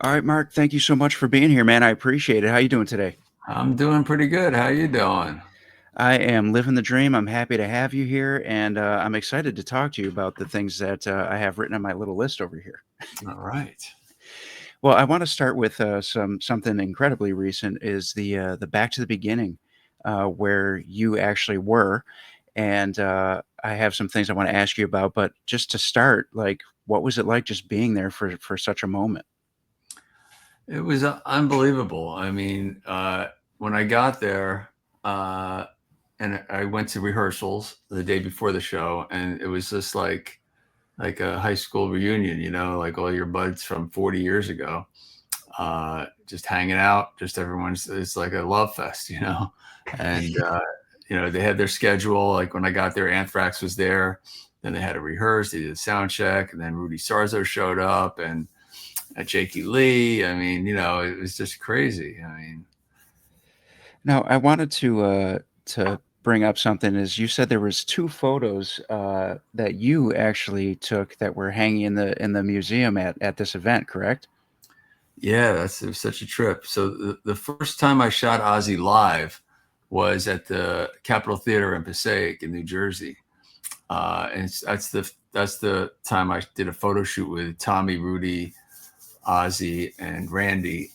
All right, Mark, thank you so much for being here, man. I appreciate it. How you doing today? I'm doing pretty good. How you doing? I am living the dream. I'm happy to have you here, and I'm excited to talk to you about the things that I have written on my little list over here. All right. Well, I want to start with something incredibly recent. Is the back to the beginning, where you actually were, and I have some things I want to ask you about. But just to start, like, what was it like just being there for such a moment? It was unbelievable. I mean, when I got there, uh, and I went to rehearsals the day before the show, and it was just like a high school reunion, like all your buds from 40 years ago, just hanging out, just everyone's, it's like a love fest, and they had their schedule. Like when I got there, Anthrax was there, then they had to rehearse, they did a sound check, and then Rudy Sarzo showed up, and Jakey Lee. I mean, it was just crazy. I mean, Now, I wanted to bring up something. Is you said there was two photos that you actually took that were hanging in the museum at this event, correct? yeah, it was such a trip. So the first time I shot Ozzy live was at the Capitol Theater in Passaic in New Jersey, and that's the time I did a photo shoot with Tommy, Rudy, Ozzy, and Randy,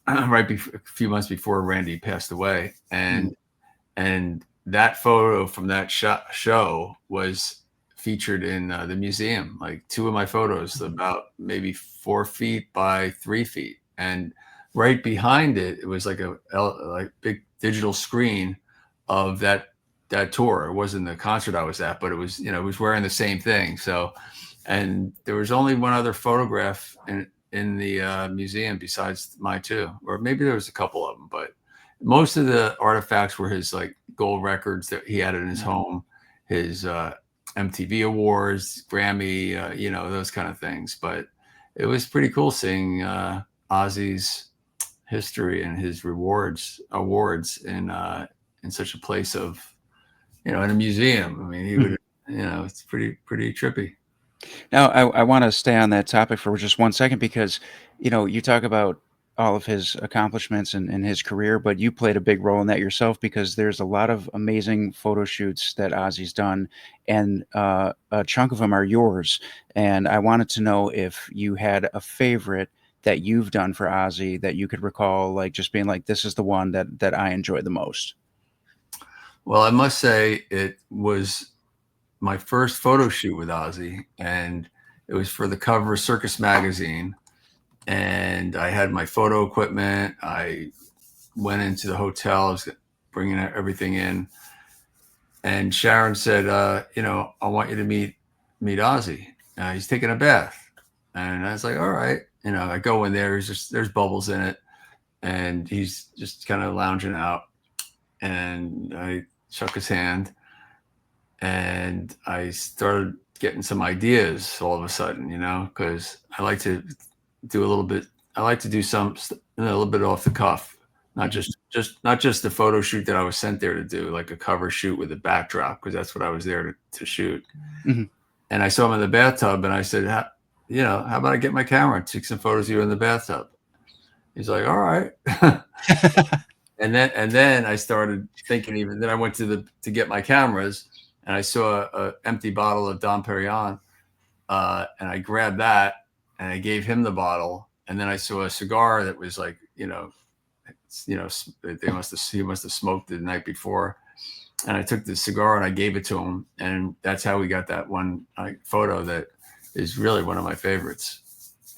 a few months before Randy passed away, Mm. and that photo from that show was featured in the museum. Like two of my photos, about maybe 4 feet by 3 feet, and right behind it, it was like a like big digital screen of that tour. It wasn't the concert I was at, but it was wearing the same thing. So, and there was only one other photograph in the museum besides my two, or maybe there was a couple of them, but most of the artifacts were his like gold records that he had in his Mhm. home, his MTV awards, Grammy, those kind of things. But it was pretty cool seeing Ozzy's history and his awards in such a place of, in a museum. I mean, he would, Mhm. it's pretty trippy. Now, I want to stay on that topic for just one second because, you talk about all of his accomplishments and his career, but you played a big role in that yourself because there's a lot of amazing photo shoots that Ozzy's done, and a chunk of them are yours. And I wanted to know if you had a favorite that you've done for Ozzy that you could recall, like just being like, this is the one that I enjoy the most. Well, I must say it was my first photo shoot with Ozzy, and it was for the cover of Circus Magazine. And I had my photo equipment. I went into the hotel, I was bringing everything in, and Sharon said, I want you to meet Ozzy. He's taking a bath, and I was like, all right. I go in there. There's bubbles in it, and he's just kind of lounging out, and I shook his hand, and I started getting some ideas all of a sudden, because I like to do a little bit. I like to do a little bit off the cuff, not Mhm. just the photo shoot that I was sent there to do, like a cover shoot with a backdrop, because that's what I was there to shoot. Mhm. And I saw him in the bathtub, and I said, how about I get my camera and take some photos of you in the bathtub? He's like, all right. And then I started thinking. Even then, I went to get my cameras, and I saw a empty bottle of Dom Perignon, and I grabbed that, and I gave him the bottle. And then I saw a cigar that was like, you know, he must have smoked it the night before, and I took the cigar and I gave it to him, and that's how we got that one photo that is really one of my favorites.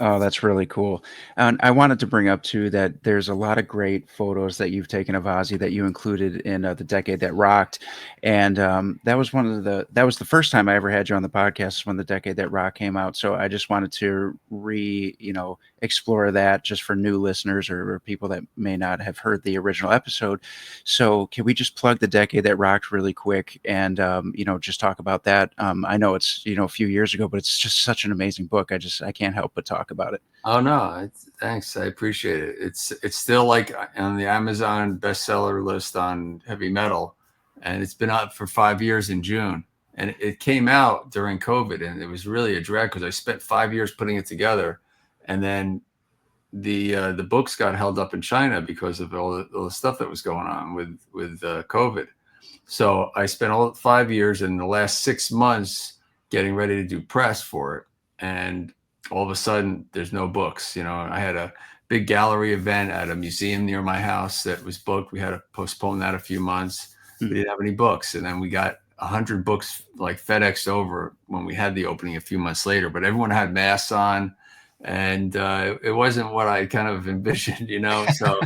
Oh, that's really cool. And I wanted to bring up too that there's a lot of great photos that you've taken of Ozzy that you included in the decade that rocked, and that was that was the first time I ever had you on the podcast when the decade that rocked came out. So I just wanted to explore that just for new listeners or people that may not have heard the original episode. So can we just plug the decade that rocked really quick and just talk about that? I know it's a few years ago, but it's just such an amazing book. I can't help but talk about it. Oh no, thanks. I appreciate it. It's still like on the Amazon bestseller list on heavy metal, and it's been out for 5 years in June. And it came out during COVID, and it was really a drag because I spent 5 years putting it together, and then the books got held up in China because of all the stuff that was going on with COVID. So I spent all 5 years and the last 6 months getting ready to do press for it, and all of a sudden there's no books. You know, I had a big gallery event at a museum near my house that was booked. We had to postpone that a few months. We didn't have any books, and then we got 100 books like FedExed over when we had the opening a few months later. But everyone had masks on, and it wasn't what I kind of envisioned, you know. So,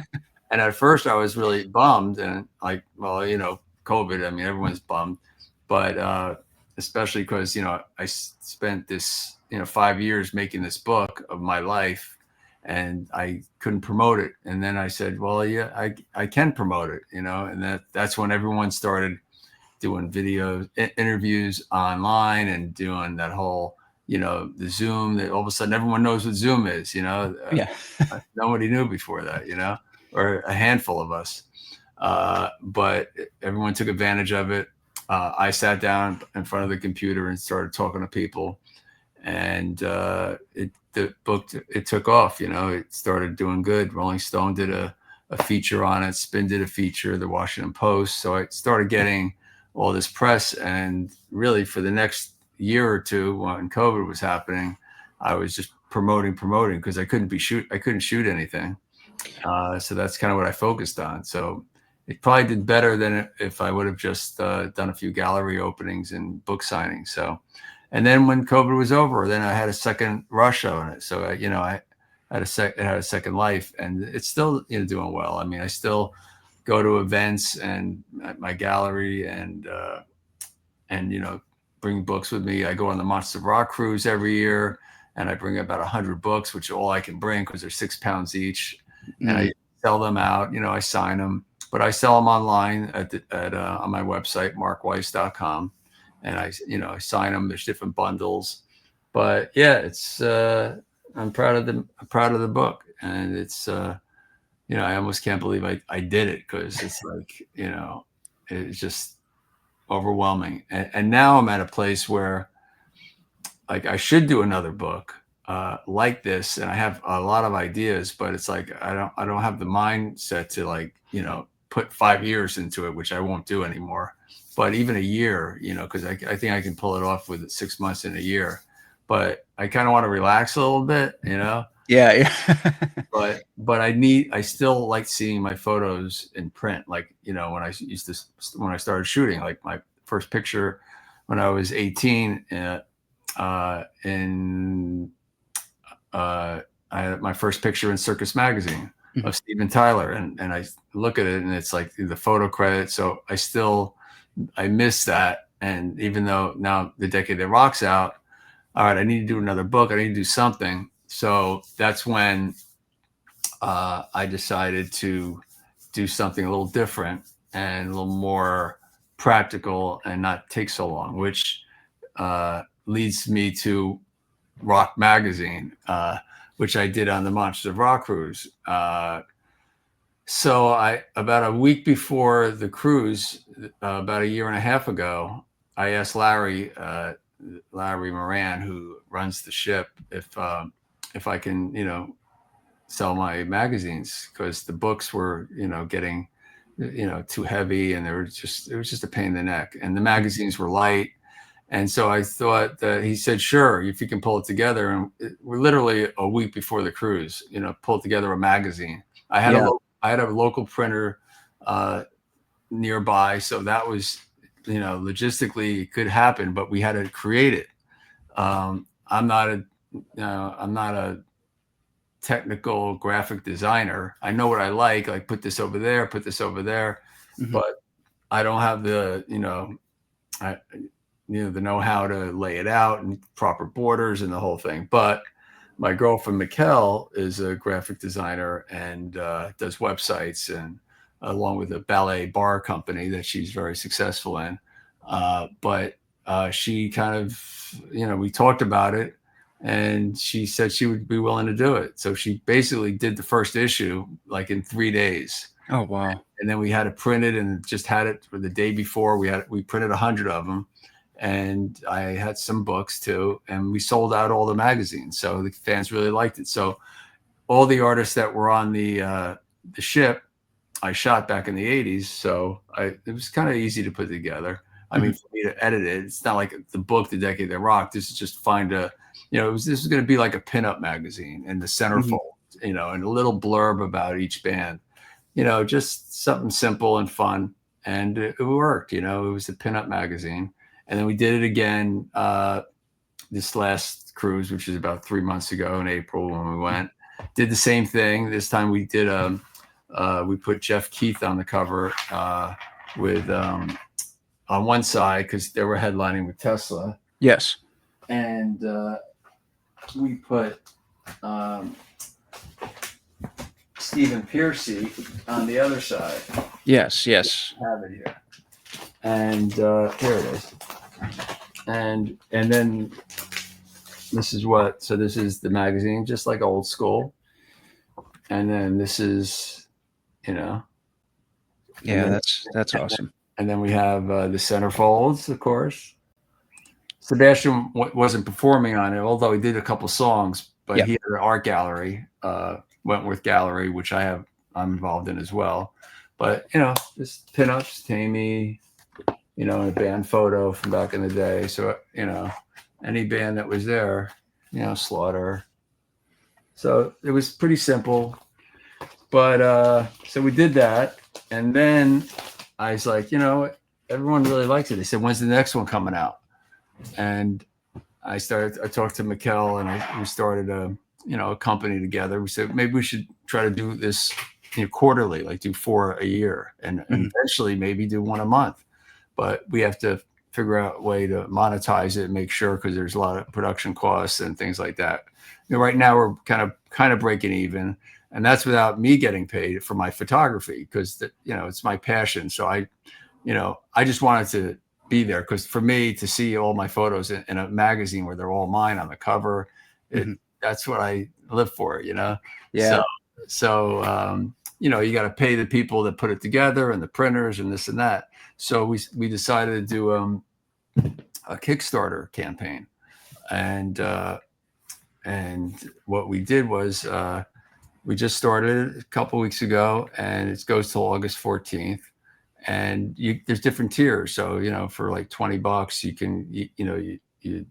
and at first I was really bummed, and like, well, you know, COVID. I mean, everyone's bummed, but especially because, you know, I spent this, you know, 5 years making this book of my life, and I couldn't promote it. And then I said, well, yeah, I can promote it, you know. And that's when everyone started doing video interviews online and doing that whole, you know, the Zoom. That all of a sudden everyone knows what Zoom is, you know. Yeah. Nobody knew before that, you know, or a handful of us. But everyone took advantage of it. I sat down in front of the computer and started talking to people, and the book, it took off. You know, it started doing good. Rolling Stone did a feature on it. Spin did a feature. The Washington Post. So I started getting all this press, and really for the next year or two, when COVID was happening, I was just promoting because I couldn't shoot anything. So that's kind of what I focused on. So it probably did better than if I would have just done a few gallery openings and book signings. So, and then when COVID was over, then I had a second rush on it. So, you know, I had it had a second life, and it's still, you know, doing well. I mean, I still go to events and at my gallery, and you know, bring books with me. I go on the Monsters of Rock cruise every year, and I bring about 100 books, which are all I can bring because they're 6 pounds each, and I sell them out. You know, I sign them, but I sell them online on my website, markweiss.com, and I sign them. There's different bundles, but yeah, it's I'm proud of the book, and it's you know, I almost can't believe I did it, because it's like, you know, it's just overwhelming. And now I'm at a place where, like, I should do another book like this, and I have a lot of ideas, but it's like I don't have the mindset to, like, you know, put 5 years into it, which I won't do anymore. But even a year, you know, because I think I can pull it off with 6 months in a year. But I kind of want to relax a little bit, you know. Yeah. But I still like seeing my photos in print. Like, you know, when I started shooting, like my first picture when I was 18, I had my first picture in Circus Magazine of Steven Tyler, and I look at it, and it's like the photo credit. So I miss that. And even though now The Decade That Rock's out, all right, I need to do another book. I need to do something. So that's when I decided to do something a little different and a little more practical and not take so long, which leads me to Rock Magazine, which I did on the Monsters of Rock cruise. So about a week before the cruise, about a year and a half ago, I asked Larry Moran, who runs the ship, if I can, you know, sell my magazines, because the books were, you know, getting, you know, too heavy, and it was just a pain in the neck, and the magazines were light. And so I thought that he said, sure, if you can pull it together. And we're literally a week before the cruise, you know, pull together a magazine. I had a local printer nearby, so that was, you know, logistically it could happen, but we had to create it. I'm not a technical graphic designer. I know what I like put this over there, but I don't have the, you know, the know-how to lay it out and proper borders and the whole thing. But my girlfriend Mikkel is a graphic designer and does websites, and along with a ballet bar company that she's very successful in. But she kind of, you know, we talked about it, and she said she would be willing to do it. So she basically did the first issue like in 3 days. Oh, wow. And then we had it printed, and just had it for the day before. We printed 100 of them, and I had some books too, and we sold out all the magazines. So the fans really liked it. So all the artists that were on the ship, I shot back in the 80s. So it was kind of easy to put together. I mean, for me to edit it, it's not like the book, The Decade That Rocked. This is just this was going to be like a pinup magazine, and the centerfold, and a little blurb about each band, just something simple and fun. And it worked, it was a pinup magazine. And then we did it again this last cruise, which is about 3 months ago in April when we went. Did the same thing. This time we did we put Jeff Keith on the cover with on one side because they were headlining with Tesla. Yes. And we put Stephen Piercy on the other side. Yes. I have it here. And here it is. And then this is this is the magazine, just like old school. And then this is, Yeah, that's awesome. And then we have the centerfolds, of course. Sebastian wasn't performing on it, although he did a couple songs, but he had an art gallery, Wentworth Gallery, which I'm involved in as well. But, just pinups, Tammy, a band photo from back in the day. So, any band that was there, Slaughter. So it was pretty simple. But so we did that. And then I was like, everyone really likes it. They said, when's the next one coming out? And I talked to Mikkel, and we started a company together. We said, maybe we should try to do this quarterly, like do 4 a year, and eventually maybe do 1 a month. But we have to figure out a way to monetize it and make sure, because there's a lot of production costs and things like that. Right now we're kind of breaking even, and that's without me getting paid for my photography, because it's my passion. So I just wanted to be there, because for me to see all my photos in a magazine where they're all mine on the cover, that's what I live for, Yeah. So you got to pay the people that put it together and the printers and this and that. So we decided to do a Kickstarter campaign, and what we did was we just started a couple weeks ago, and it goes till August 14th. And there's different tiers. So, for like $20, you can, the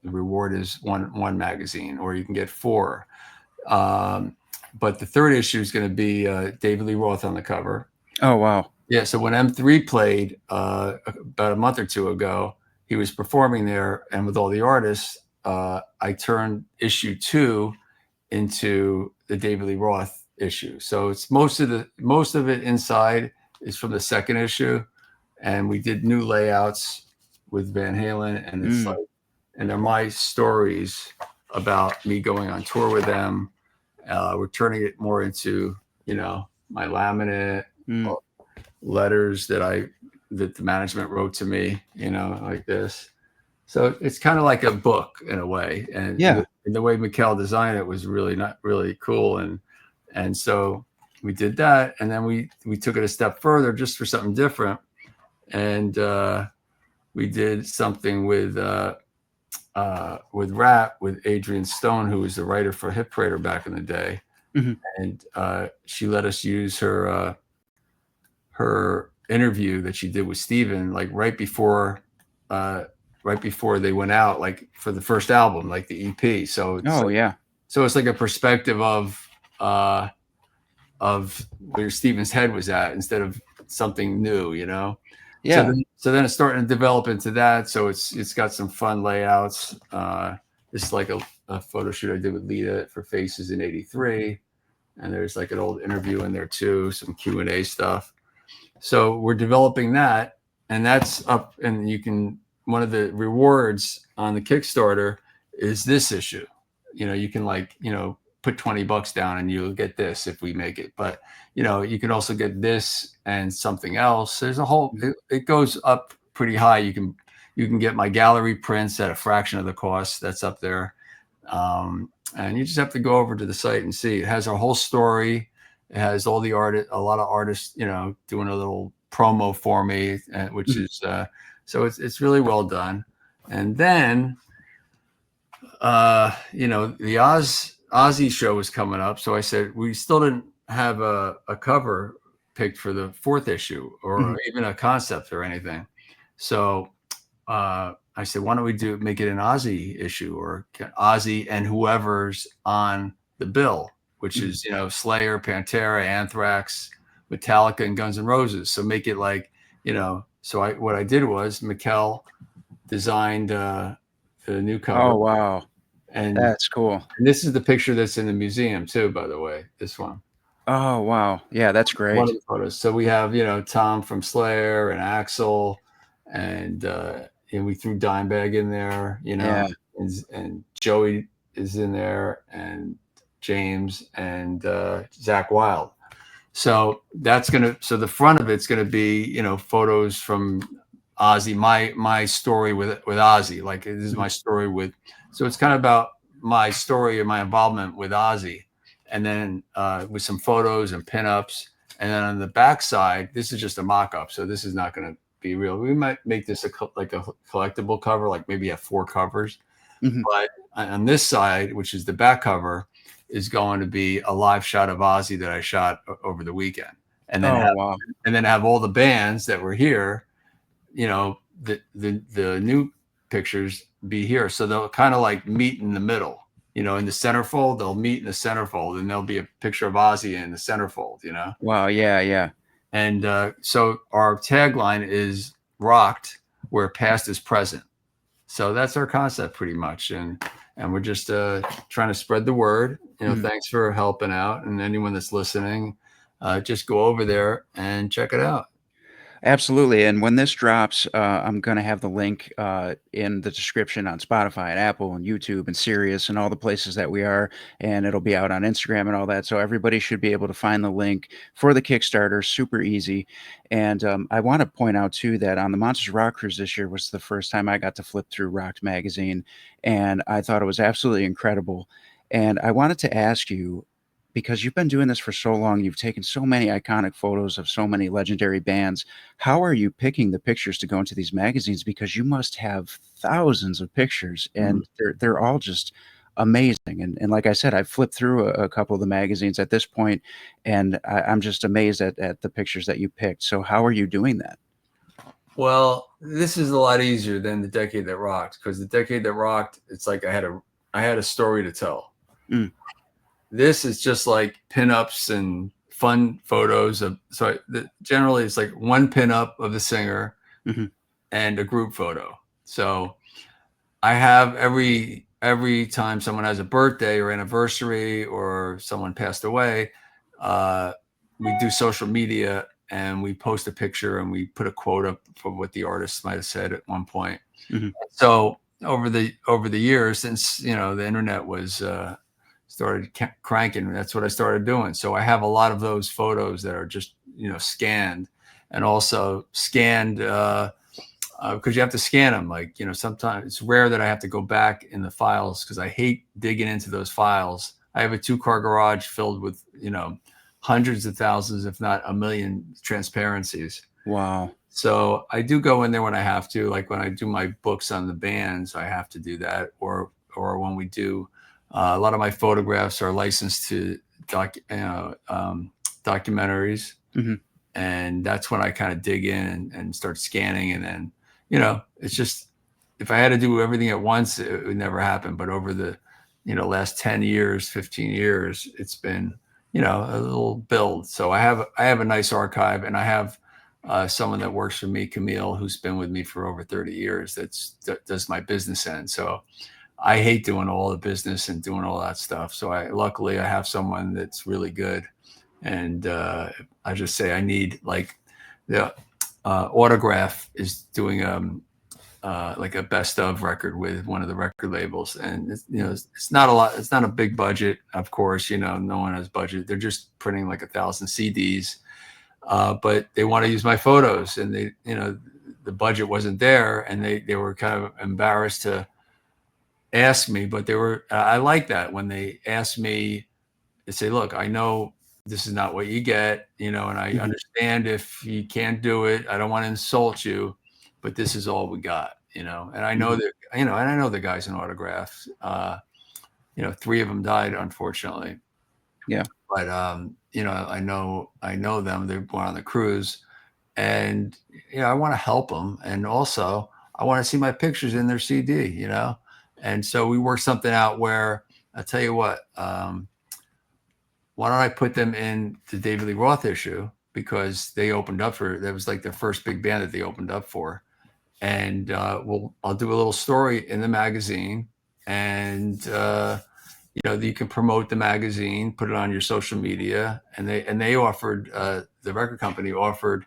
reward is one magazine, or you can get 4. But the third issue is going to be David Lee Roth on the cover. Oh, wow. Yeah. So when M3 played about a month or 2 ago, he was performing there, and with all the artists, I turned issue 2 into the David Lee Roth issue. So it's most of it inside is from the second issue, and we did new layouts with Van Halen, and it's and they're my stories about me going on tour with them. We're turning it more into my laminate letters that the management wrote to me, like this. So it's kind of like a book in a way, and the way Mikkel designed it was not really cool, and so we did that, and then we took it a step further just for something different, and we did something with Rap, with Adrienne Stone, who was the writer for Hip Parader back in the day, and she let us use her interview that she did with Steven, like right before they went out, like for the first album, like the EP. So so it's like a perspective of where Steven's head was at instead of something new, Yeah. So then it's starting to develop into that. So it's got some fun layouts. It's like a photo shoot I did with Lita for Faces in '83, and there's like an old interview in there too, some Q&A stuff. So we're developing that, and that's up. And one of the rewards on the Kickstarter is this issue. You can put $20 down and you'll get this if we make it. But, you can also get this and something else. There's a whole, it goes up pretty high. You can get my gallery prints at a fraction of the cost. That's up there. And you just have to go over to the site and see. It has our whole story. It has all the a lot of artists, doing a little promo for me, which is, so it's really well done. And then, the Ozzy show was coming up, so I said we still didn't have a cover picked for the fourth issue or Mhm. even a concept or anything. So I said, why don't we make it an Ozzy issue or Ozzy and whoever's on the bill, which Mhm. is, Slayer, Pantera, Anthrax, Metallica, and Guns N' Roses. So make it like, so what I did was Mikkel designed the new cover, Oh, wow. and That's cool. this is the picture that's in the museum too, by the way. This one, Oh, wow. Yeah, that's one of great. the photos. So we have, Tom from Slayer and Axel, and we threw Dimebag in there, Yeah. and Joey is in there, and James and Zach Wild. So so the front of it's gonna be, photos from Ozzy, my story with Ozzy. Like this is Mhm. my story with, so it's kind of about my story and my involvement with Ozzy, and then with some photos and pinups. And then on the back side, this is just a mock-up, so this is not going to be real. We might make this like a collectible cover, like maybe have 4 covers. Mhm. But on this side, which is the back cover, is going to be a live shot of Ozzy that I shot over the weekend, and then Oh, wow. have all the bands that were here, the new pictures be here, so they'll kind of like meet in the middle. In the centerfold, they'll meet in the centerfold, and there'll be a picture of Ozzy in the centerfold. Wow, yeah, yeah. And so our tagline is "Rocked, where past is present." So that's our concept pretty much, and we're just trying to spread the word. Mhm. Thanks for helping out, and anyone that's listening, just go over there and check it out. Absolutely, and when this drops, I'm gonna have the link, in the description on Spotify and Apple and YouTube and Sirius and all the places that we are, and it'll be out on Instagram and all that, so everybody should be able to find the link for the Kickstarter, super easy, and, I wanna point out too that on the Monsters Rock Cruise this year was the first time I got to flip through Rocked magazine, and I thought it was absolutely incredible, and I wanted to ask you, because you've been doing this for so long, you've taken so many iconic photos of so many legendary bands. How are you picking the pictures to go into these magazines? Because you must have thousands of pictures, Mhm. and they're all just amazing. And like I said, I've flipped through a couple of the magazines at this point, and I'm just amazed at the pictures that you picked. So how are you doing that? Well, this is a lot easier than the decade that rocked, because the decade that rocked, it's like I had a story to tell. Mm, This is just like pinups and fun photos of. Generally, it's like one pinup of the singer mhm. and a group photo. So I have every time someone has a birthday or anniversary or someone passed away, uh, we do social media and we post a picture and we put a quote up for what the artist might have said at one point. Mhm. So over the years, since the internet was started cranking, that's what I started doing. So I have a lot of those photos that are just scanned, and also scanned. Because you have to scan them. Like, sometimes it's rare that I have to go back in the files because I hate digging into those files. I have a 2-car garage filled with, hundreds of thousands, if not a million transparencies. Wow. So I do go in there when I have to, like when I do my books on the bands, I have to do that. Or when we do, a lot of my photographs are licensed to documentaries, Mhm. and that's when I kind of dig in and start scanning. And then, it's just, if I had to do everything at once, it would never happen. But over the, last 10 years, 15 years, it's been, a little build. So I have a nice archive, and I have someone that works for me, Camille, who's been with me for over 30 years. That does my business end. So I hate doing all the business and doing all that stuff. So luckily I have someone that's really good. And I just say I need, like, the Autograph is doing like a best of record with one of the record labels, and it's not a lot. It's not a big budget, of course. No one has budget. They're just printing like 1,000 CDs, but they want to use my photos, and the budget wasn't there, and they were kind of embarrassed to ask me, but they were. I like that when they ask me. They say, "Look, I know this is not what you get, and I Mhm. understand if you can't do it. I don't want to insult you, but this is all we got." And I know Mhm. that, and I know the guys in Autographs. 3 of them died, unfortunately. Yeah. But I know them. They were on the cruise, and I want to help them, and also I want to see my pictures in their CD. And so we worked something out where I tell you what, why don't I put them in the David Lee Roth issue, because they opened up for, that was like their first big band that they opened up for, and I'll do a little story in the magazine, and you can promote the magazine, put it on your social media, and they offered, the record company offered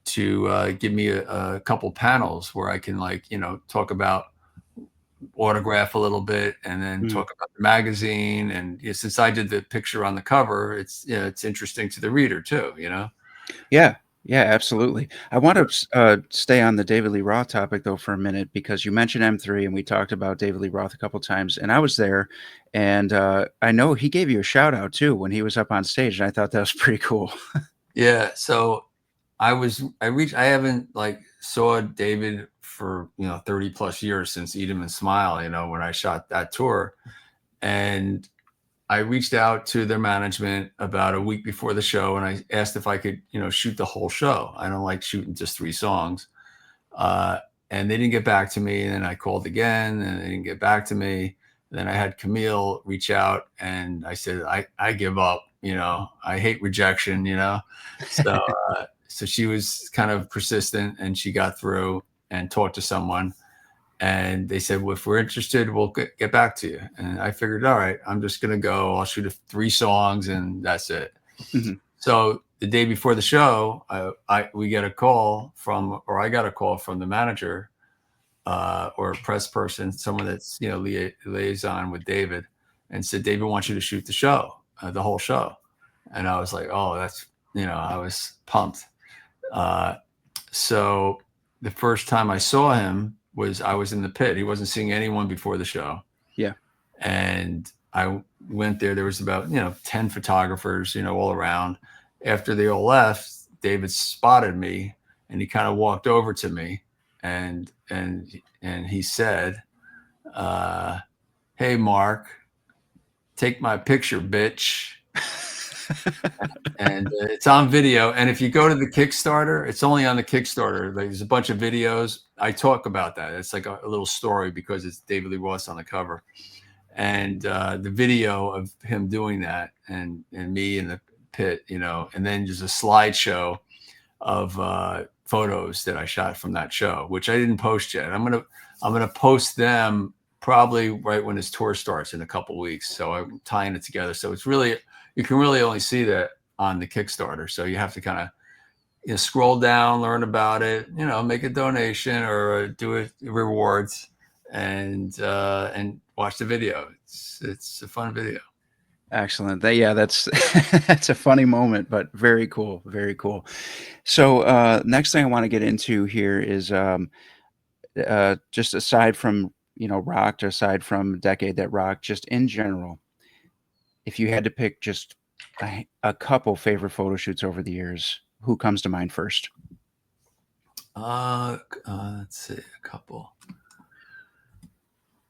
to give me a couple panels where I can talk about, autograph a little bit, and then Mm. talk about the magazine. And since I did the picture on the cover, it's interesting to the reader too. Yeah. Yeah, absolutely. I want to stay on the David Lee Roth topic though for a minute, because you mentioned M3 and we talked about David Lee Roth a couple times, and I was there, and I know he gave you a shout out too when he was up on stage, and I thought that was pretty cool. Yeah. So I haven't saw David for 30 plus years, since Eat 'Em and Smile, when I shot that tour. And I reached out to their management about a week before the show, and I asked if I could, shoot the whole show. I don't like shooting just 3 songs. Uh, and they didn't get back to me. And then I called again, and they didn't get back to me. And then I had Camille reach out, and I said, I give up. I hate rejection. So so she was kind of persistent, and she got through and talked to someone, and they said, well, if we're interested, we'll get back to you. And I figured, all right, I'm just going to go. I'll shoot 3 songs, and that's it. Mhm. So the day before the show, I got a call from the manager, or a press person, someone that's liaison with David, and said, David wants you to shoot the show, the whole show. And I was like, oh, that's I was pumped. So the first time I saw him I was in the pit. He wasn't seeing anyone before the show. Yeah. And I went there. There was about 10 photographers, all around. After they all left, David spotted me, and he kind of walked over to me, and he said, hey, Mark, take my picture, bitch. And it's on video. And if you go to the Kickstarter, it's only on the Kickstarter. There's a bunch of videos. I talk about that. It's like a little story, because it's David Lee Roth on the cover. And the video of him doing that, and me in the pit, and then just a slideshow of photos that I shot from that show, which I didn't post yet. I'm gonna post them probably right when his tour starts in a couple weeks. So I'm tying it together. So it's really, you can really only see that on the Kickstarter. So you have to kind of scroll down, learn about it, make a donation, or do it rewards, and watch the video. It's a fun video. Excellent. Yeah, that's that's a funny moment, but very cool. Very cool. So next thing I want to get into here is just aside from rocked, aside from Decade That Rocked, just in general, if you had to pick just a couple favorite photo shoots over the years, who comes to mind first? Let's see, a couple.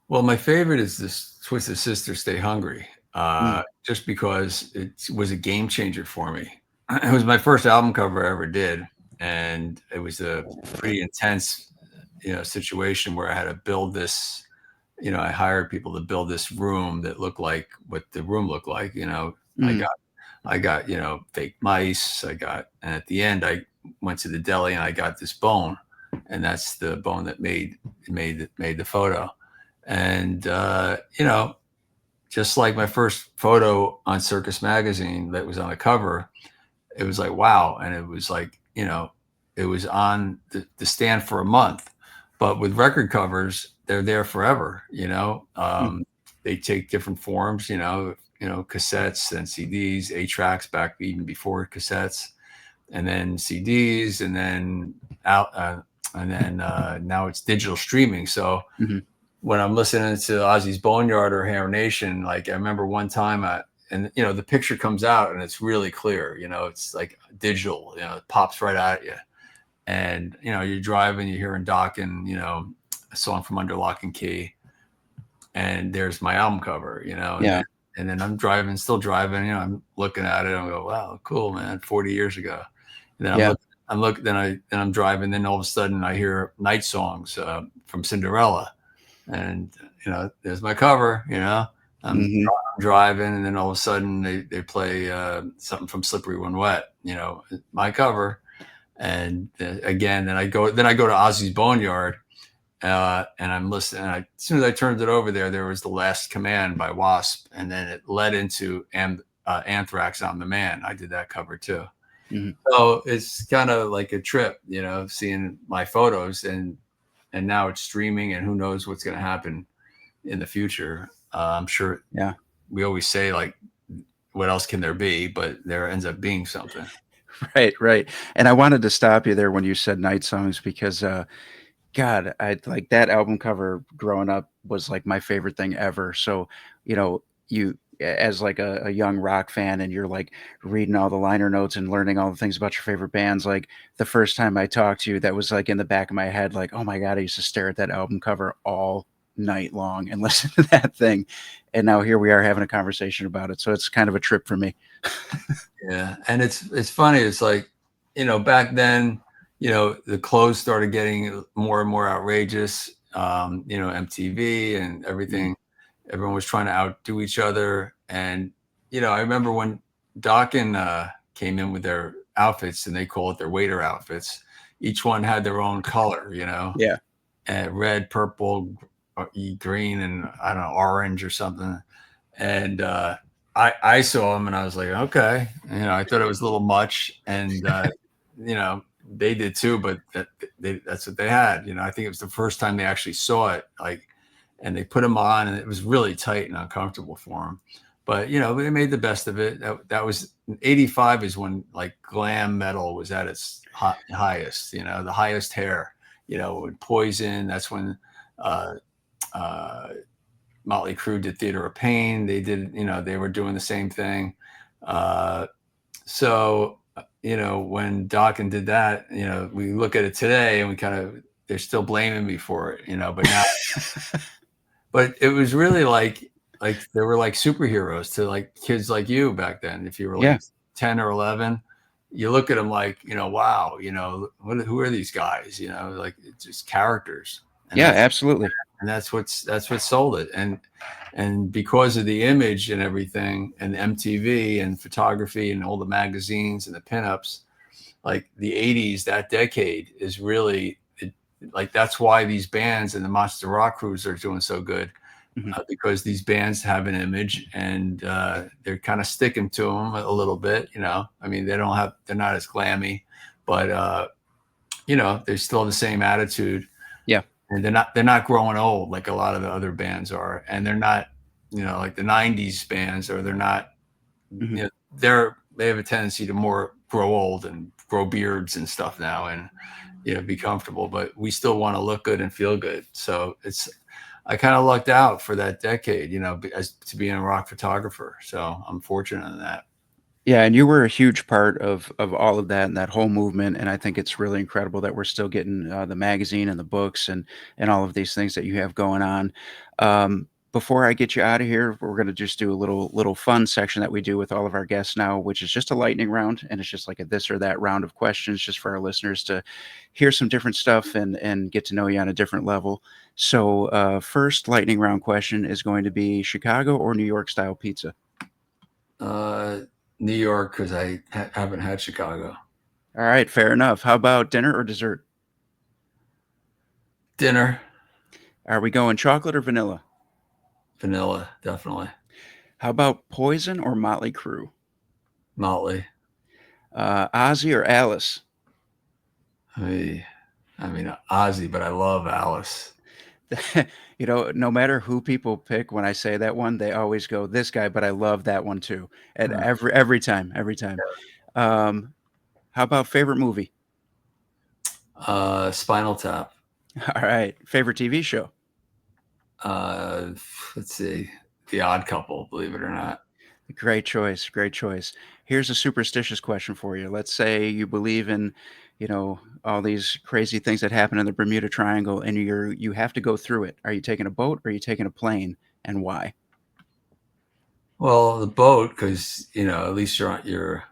Well, my favorite is this Twisted Sister Stay Hungry, Mm. just because it was a game changer for me. It was my first album cover I ever did, and it was a pretty intense, situation where I had to build this. I hired people to build this room that looked like what the room looked like. Mm. I got fake mice. And at the end, I went to the deli and I got this bone, and that's the bone that made the photo. And just like my first photo on Circus Magazine that was on the cover, it was like, wow. And it was like, it was on the stand for a month. But with record covers, they're there forever. Mm. They take different forms, cassettes and CDs, 8 tracks back even before cassettes, and then CDs, and then now it's digital streaming. So Mhm. when I'm listening to Ozzy's Boneyard or Hair Nation, like I remember one time, and the picture comes out and it's really clear. It's like digital. It pops right at you, and you're driving, you're hearing Dokken, a song from Under Lock and Key, and there's my album cover, Yeah. and then I'm driving, still driving, I'm looking at it. I go, wow, cool, man, 40 years ago. And then Yeah. then I'm driving. Then all of a sudden I hear Night Songs from Cinderella, and there's my cover. I'm Hmm. driving, and then all of a sudden they play something from Slippery When Wet. My cover, and again, then I go to Ozzy's Boneyard, and I'm listening. As soon as I turned it over there was The Last Command by Wasp, and then it led into Anthrax, I'm the Man. I did that cover too. Hmm. So it's kind of like a trip, seeing my photos, and now it's streaming, and who knows what's going to happen in the future. I'm sure Yeah. we always say, like, what else can there be? But there ends up being something. Right. Right. And I wanted to stop you there when you said Night Songs because God, I like that album cover growing up was like my favorite thing ever. So, you as like a young rock fan and you're like reading all the liner notes and learning all the things about your favorite bands, like the first time I talked to you, that was like in the back of my head, like, oh my God, I used to stare at that album cover all night long and listen to that thing. And now here we are having a conversation about it. So it's kind of a trip for me. Yeah, and it's funny. It's like, back then, the clothes started getting more and more outrageous. MTV and Mhm. everything. Everyone was trying to outdo each other, and I remember when Dokken came in with their outfits, and they call it their waiter outfits. Each one had their own color, Yeah. red, purple, green, and I don't know, orange or something. And I saw him, and I was like, okay, I thought it was a little much, and you know, they did too, but that's what they had. I think it was the first time they actually saw it, like, and they put him on, and it was really tight and uncomfortable for him. But they made the best of it. That was '85 is when like glam metal was at its highest. The highest hair. With Poison. That's when. Uh, uh, Motley Crue did Theater of Pain. They did, they were doing the same thing. So, when Dokken did that, we look at it today and we kind of, they're still blaming me for it, but now, but it was really like they were like superheroes to like kids like you back then. If you were Yeah. like 10 or 11, you look at them like, wow, who are these guys? Like it's just characters. And Yeah, that's, absolutely. and that's what sold it. And because of the image and everything, and MTV and photography and all the magazines and the pinups, like the '80s, that decade is really like that's why these bands and the Monster Rock crews are doing so good, Mhm. because these bands have an image, and they're kind of sticking to them a little bit. I mean, they're not as glammy, but they still have the same attitude, Yeah. and they're not growing old like a lot of the other bands are, and they're not, like the '90s bands, or they're not, Mhm. they have a tendency to more grow old and grow beards and stuff now, and be comfortable, but we still want to look good and feel good. So I kind of lucked out for that decade, as to being a rock photographer. So I'm fortunate in that. Yeah, and you were a huge part of all of that and that whole movement, and I think it's really incredible that we're still getting the magazine and the books and all of these things that you have going on. Before I get you out of here, we're going to just do a little fun section that we do with all of our guests now, which is just a lightning round, and it's just like a this or that round of questions, just for our listeners to hear some different stuff and get to know you on a different level. So, first lightning round question is going to be Chicago or New York style pizza. Uh, New York, because I haven't had Chicago. All right, fair enough. How about dinner or dessert? Dinner, Are we going chocolate or vanilla? vanilla, definitely. How about Poison or Motley Crue? Motley. Ozzy or Alice? I mean, Ozzy, but I love Alice. No matter who people pick, when I say that one, they always go this guy, but I love that one too. At Uh, every time, every time. Um, how about favorite movie? Spinal Tap. All right, favorite TV show? Uh, let's see, The Odd Couple. Believe it or not. Great choice. Great choice. Here's a superstitious question for you. Let's say you believe in, all these crazy things that happen in the Bermuda Triangle, and you have to go through it. Are you taking a boat or are you taking a plane, and why? Well, the boat, because at least you're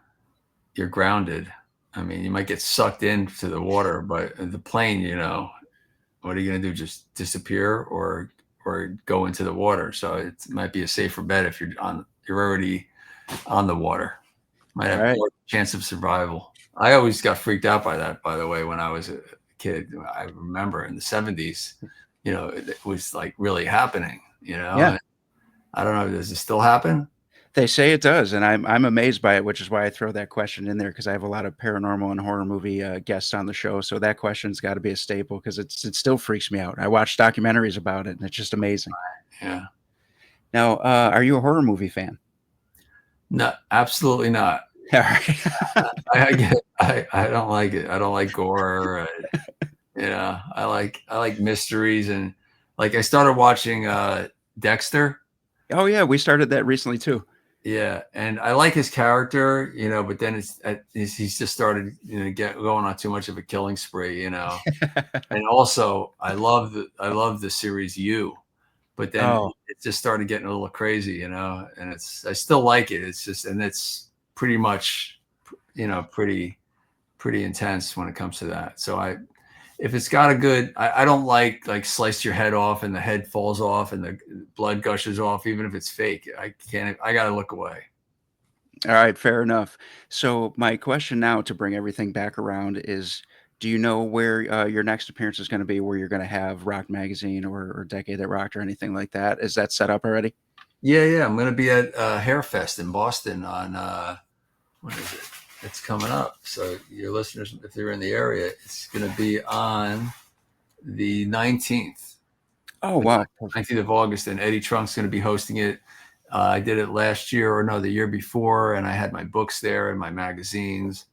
grounded. I mean, you might get sucked into the water, but the plane, what are you going to do? Just disappear or go into the water? So it might be a safer bet if you're already on the water. Might All have right. more chance of survival. I always got freaked out by that, by the way, when I was a kid. I remember in the 70s, it was like really happening, Yeah. and I don't know, does it still happen? They say it does, and I'm amazed by it, which is why I throw that question in there because I have a lot of paranormal and horror movie guests on the show. So that question's got to be a staple because it still freaks me out. I watch documentaries about it, and it's just amazing. Yeah. Now, are you a horror movie fan? No, absolutely not. All right. I don't like it. I don't like gore. I like mysteries, and like I started watching Dexter. Oh yeah, we started that recently too. Yeah, and I like his character, but then he's just started, get going on too much of a killing spree. And also I love the series You, but then Oh, it just started getting a little crazy. And I still like it. It's just, and it's pretty much, pretty intense when it comes to that. So if it's got a good, I don't like slice your head off and the head falls off and the blood gushes off, even if it's fake. I can't. I gotta look away. all right, fair enough. So my question now to bring everything back around is, do you know where your next appearance is going to be? Where you're going to have Rock Magazine or Decade That Rocked or anything like that? Is that set up already? Yeah, yeah. I'm gonna be at Hairfest in Boston on when is it? It's coming up. So your listeners, if they're in the area, it's gonna be on the 19th. Oh The wow, perfect. 19th of August, and Eddie Trunk's going to be hosting it. I did it last year, or no, the year before, and I had my books there and my magazines,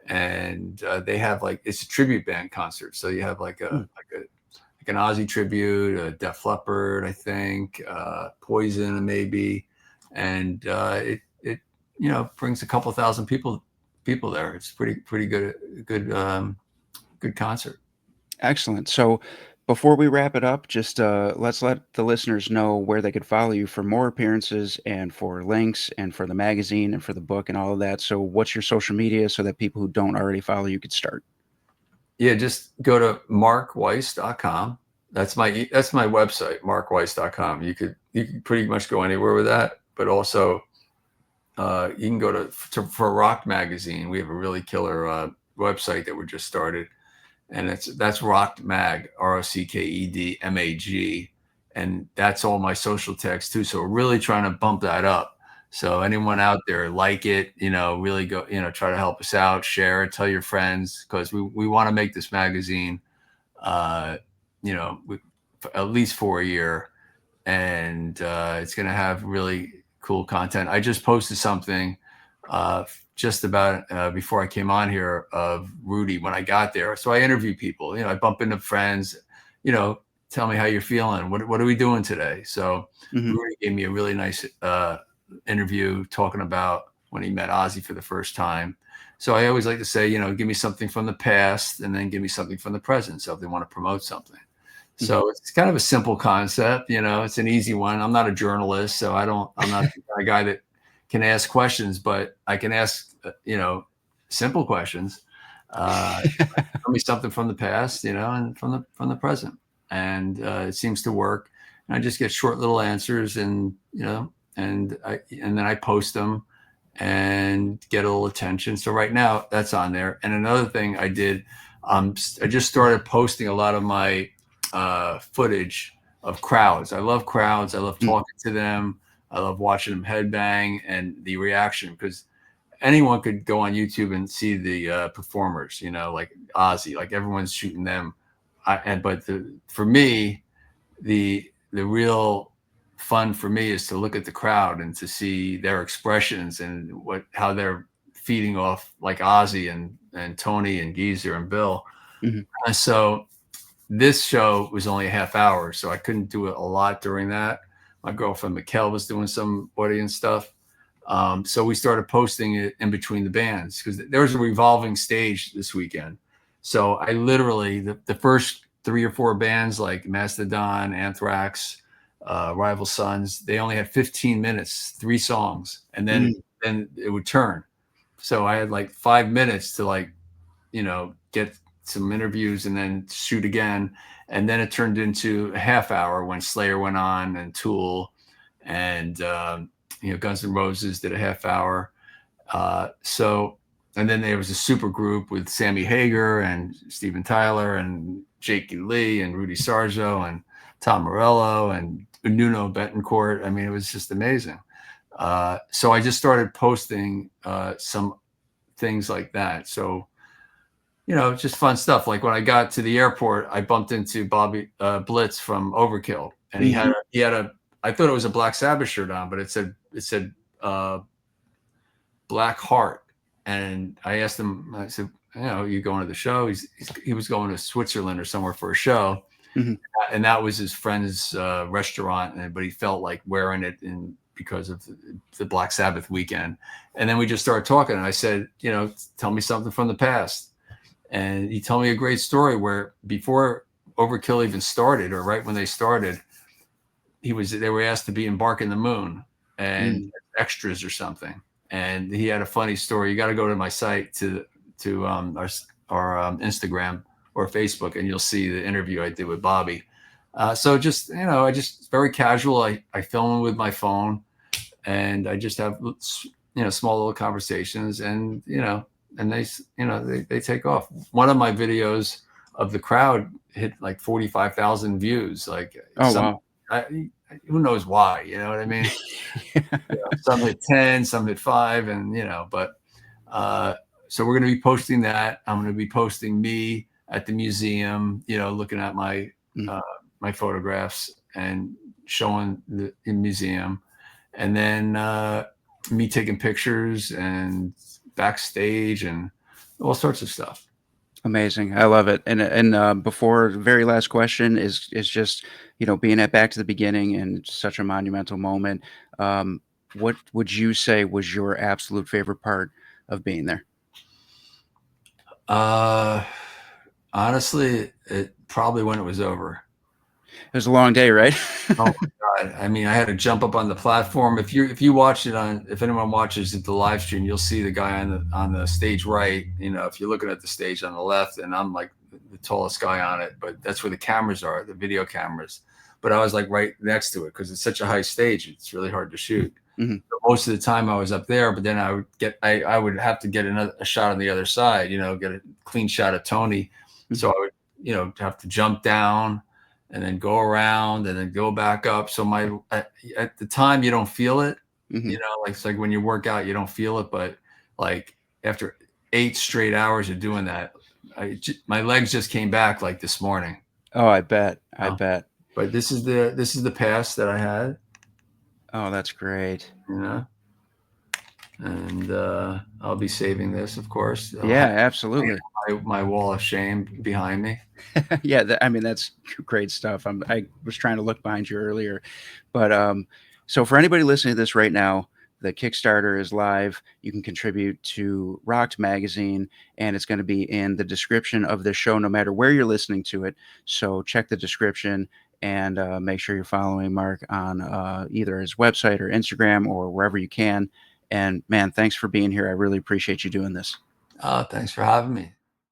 and they have like it's a tribute band concert, so you have like a Hmm. like an Ozzy tribute, a Def Leppard, I think, Poison maybe, and it brings a couple thousand people there. It's pretty good concert. Excellent. So before we wrap it up, just let's let the listeners know where they could follow you for more appearances and for links and for the magazine and for the book and all of that. So what's your social media so that people who don't already follow you could start? Yeah, just go to markweiss.com. That's my website, markweiss.com. You could pretty much go anywhere with that, but also you can go for Rock Magazine. We have a really killer website that we just started, and that's Rocked Mag, ROCKEDMAG, and that's all my social text too. So we're really trying to bump that up. So anyone out there, like it, really go, try to help us out, share it, tell your friends, because we want to make this magazine, uh, we, at least for a year, and it's going to have really cool content. I just posted something just about before I came on here of Rudy when I got there. So I interview people. I bump into friends. Tell me how you're feeling. What are we doing today? So Hmm. Rudy gave me a really nice interview talking about when he met Ozzy for the first time. So I always like to say, give me something from the past and then give me something from the present. So if they want to promote something. Hmm. So it's kind of a simple concept, it's an easy one. I'm not a journalist, so I'm not the kind of guy that can ask questions, but I can ask, simple questions. Tell me something from the past, and from the present. And it seems to work. And I just get short little answers and then I post them and get a little attention. So right now that's on there. And another thing I did, I just started posting a lot of my footage of crowds. I love crowds. I love talking to them. I love watching them headbang and the reaction, because anyone could go on YouTube and see the performers, like Ozzy, like everyone's shooting them. But for me, the real fun for me is to look at the crowd and to see their expressions and how they're feeding off like Ozzy and Tony and Geezer and Bill. Hmm. And so this show was only a half hour, so I couldn't do it a lot during that. My girlfriend Mikkel was doing some audience stuff. So we started posting it in between the bands because there was a revolving stage this weekend. So I literally, the first 3 or 4 bands like Mastodon, Anthrax, Rival Sons, they only had 15 minutes, 3 songs, and then it would turn. So I had like 5 minutes to like, get some interviews and then shoot again. And then it turned into a half hour when Slayer went on and Tool and, Guns N' Roses did a half hour. And then there was a super group with Sammy Hagar and Steven Tyler and Jake Lee and Rudy Sarzo and Tom Morello and Nuno Betancourt. I mean, it was just amazing. So I just started posting some things like that. So, just fun stuff. Like when I got to the airport, I bumped into Bobby Blitz from Overkill, and he had a I thought it was a Black Sabbath shirt on, but it said Black Heart. And I asked him, I said, you going to the show? He was going to Switzerland or somewhere for a show. And that was his friend's restaurant, but he felt like wearing it because of the Black Sabbath weekend. And then we just started talking, and I said, tell me something from the past. And he told me a great story where before Overkill even started, or right when they started, they were asked to be in Bark in the Moon and extras or something. And he had a funny story. You got to go to my site to our Instagram or Facebook, and you'll see the interview I did with Bobby. So just, I just very casual. I film with my phone, and I just have, small little conversations, and, and they take off. One of my videos of the crowd hit like 45,000 views. Like, wow. Who knows why, you know what I mean? Some hit 10, some hit 5, and, but, so we're going to be posting that. I'm going to be posting me at the museum, looking at my, my photographs and showing the museum, and then, me taking pictures and backstage and all sorts of stuff. Amazing. I love it. And before the very last question is just, being at back to the beginning and such a monumental moment. What would you say was your absolute favorite part of being there? Honestly, it probably when it was over. It was a long day, right? Oh my God. I mean, I had to jump up on the platform. If you watch it if anyone watches it, the live stream, you'll see the guy on the stage right. If you're looking at the stage on the left, and I'm like the tallest guy on it, but that's where the cameras are, the video cameras. But I was like right next to it because it's such a high stage. It's really hard to shoot. So most of the time I was up there, but then I would have to get a shot on the other side, get a clean shot of Tony. So I would, have to jump down and then go around and then go back up. So at the time you don't feel it, like it's like when you work out, you don't feel it. But like after 8 straight hours of doing that, my legs just came back like this morning. Oh, I bet. I bet. But this is the past that I had. Oh, that's great. And I'll be saving this, of course. Yeah, absolutely. My wall of shame behind me. Yeah, that's great stuff. I was trying to look behind you earlier, but so for anybody listening to this right now, the Kickstarter is live. You can contribute to Rocked Magazine, and it's going to be in the description of the show, no matter where you're listening to it. So check the description and make sure you're following Mark on either his website or Instagram or wherever you can. And man, thanks for being here. I really appreciate you doing this. Thanks for having me.